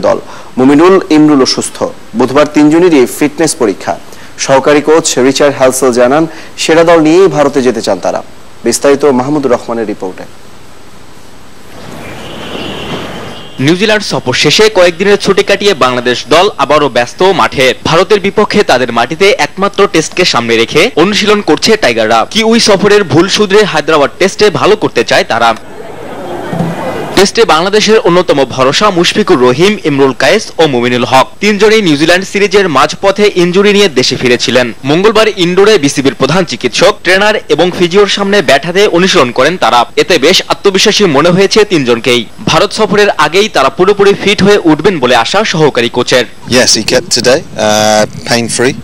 দল মুমিনুল ইমরুল অসুস্থ। বুধবার তিনজনেরই ফিটনেস পরীক্ষা। সহকারী কোচ রিচার্ড হ্যালসেল জানান সেরা দল নিয়েই ভারতে যেতে চান তারা। বিস্তারিত মাহমুদুর রহমানের রিপোর্টে। নিউজিল্যান্ড সফর শেষে কয়েকদিনের ছুটি কাটিয়ে বাংলাদেশ দল আবারও ব্যস্ত মাঠে। ভারতের বিপক্ষে তাদের মাটিতে একমাত্র টেস্টকে সামনে রেখে অনুশীলন করছে টাইগাররা। কিউই সফরের ভুল শুধরে হায়দ্রাবাদ টেস্টে ভালো করতে চায় তারা। টেস্টে বাংলাদেশের অন্যতম ভরসা মুশফিকুর রহিম, ইমরুল কায়েস ও মুমিনুল হক। তিনজনই নিউজিল্যান্ড সিরিজের মাঝপথে ইনজুরি নিয়ে দেশে ফিরেছিলেন। মঙ্গলবার ইনডোরে বিসিবির প্রধান চিকিৎসক, ট্রেনার এবং ফিজিওর সামনে ব্যাট হাতে অনুশীলন করেন তারা। এতে বেশ আত্মবিশ্বাসী মনে হয়েছে তিনজনকেই। ভারত সফরের আগেই তারা পুরোপুরি ফিট হয়ে উঠবেন বলে আশা সহকারী কোচের। Yes, he kept today pain free.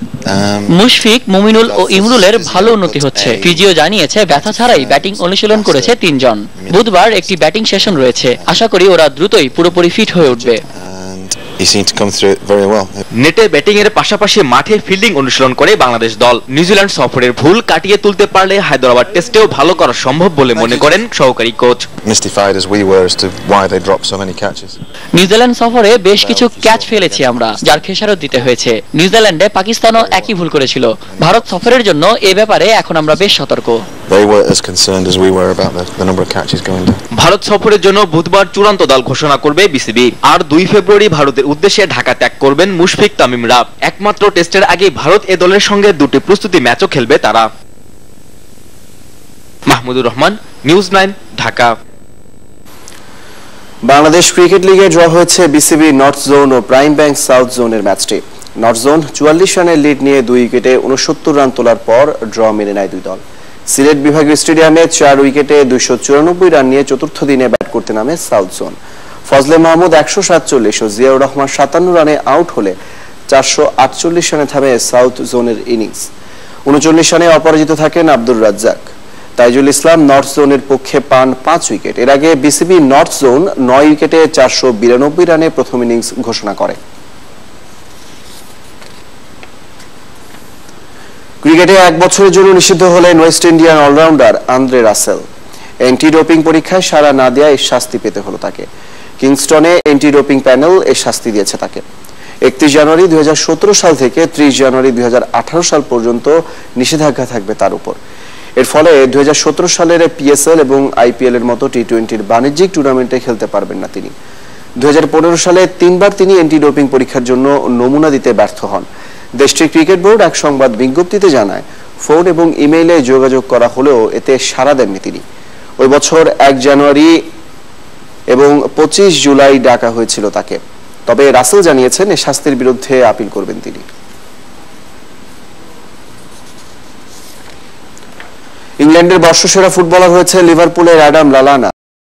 Mushfiq, Mominul ও ইমরুলের ভালো উন্নতি হচ্ছে। ফিজিও জানিয়েছে ব্যথা ছাড়াই ব্যাটিং অনুশীলন করেছে তিনজন। বুধবার একটি ব্যাটিং সেশন রয়েছে। আশা করি ওরা দ্রুতই পুরোপুরি ফিট হয়ে উঠবে। নেটে ব্যাটিং এর পাশাপাশি মাঠে ফিল্ডিং অনুশীলন করে বাংলাদেশ দল। নিউজিল্যান্ড সফরের ভুল কাটিয়ে তুলতে পারলে হায়দ্রাবাদ টেস্টেও ভালো করা সম্ভব বলে মনে করেন সহকারী কোচ। নিউজিল্যান্ড সফরে বেশ কিছু ক্যাচ ফেলেছি আমরা, যার খেসারত দিতে হয়েছে। নিউজিল্যান্ডে পাকিস্তানও একই ভুল করেছিল। ভারত সফরের জন্য এ ব্যাপারে এখন আমরা বেশ সতর্ক। ভারত সফরের জন্য বুধবার চূড়ান্ত দল ঘোষণা করবে বিসিবি। আর 2 ফেব্রুয়ারি ভারতের উদ্দেশ্যে ঢাকা ত্যাগ করবেন মুশফিক, তামিমরা। একমাত্র টেস্টের আগে ভারত এ দলের সঙ্গে দুটি প্রস্তুতি ম্যাচও খেলবে তারা। মাহমুদুর রহমান, নিউজ 9, ঢাকা। বাংলাদেশ ক্রিকেট লিগে ড্র হয়েছে বিসিবি নর্থ জোন ও প্রাইম ব্যাংক সাউথ জোনের ম্যাচটি। নর্থ জোন 44 রানের লিড নিয়ে 2 উইকেটে 69 রান তোলার পর ড্র মেনে নেয় দুই দল। সিলেট বিভাগীয় স্টেডিয়ামে 4 উইকেটে 294 রান নিয়ে চতুর্থ দিনে ব্যাট করতে নামে সাউথ জোন। ফজলে মাহমুদ 147 ও জিয়াউর রহমান 57 রানে আউট হলে 448 রানে থামে সাউথ জোনের ইনিংস। 39 রানে অপরাজিত থাকেন আব্দুর রাজ্জাক। তাইজুল ইসলাম নর্থ জোনের পক্ষে পান 5 উইকেট। এর আগে বিসিবি নর্থ জোন 9 উইকেটে 492 রানে প্রথম ইনিংস ঘোষণা করে। ক্রিকেটে 1 বছরের জন্য নিষিদ্ধ হলেন West Indian allrounder Andre Russell. Anti doping পরীক্ষায় সাড়া না দেওয়ায় শাস্তি পেতে হলো তাকে। কিংস্টনে অ্যান্টি ডোপিং প্যানেল এই শাস্তি দিয়েছে তাকে। 31 জানুয়ারি 2017 সাল থেকে 30 জানুয়ারি 2018 সাল পর্যন্ত নিষেধাজ্ঞা থাকবে তার উপর। এর ফলে 2017 সালের পিএসএল এবং আইপিএল এর মতো টি20 বাণিজ্যিক টুর্নামেন্টে খেলতে পারবেন না তিনি। 2015 সালে 3 বার তিনি অ্যান্টি ডোপিং পরীক্ষার জন্য নমুনা দিতে ব্যর্থ হন। দেশটির ক্রিকেট বোর্ড এক সংবাদ বিজ্ঞপ্তিতে জানায়, ফোন এবং ইমেইলে যোগাযোগ করা হলেও এতে সাড়া দেননি তিনি। ওই বছর 1 জানুয়ারি এবং 25 জুলাই ডাকা হয়েছিল তাকে। তবে রাসেল জানিয়েছেন এই শাস্তির বিরুদ্ধে আপিল করবেন তিনি। ইংল্যান্ডের বর্ষসেরা ফুটবলার হয়েছে লিভারপুলের অ্যাডাম লালানা।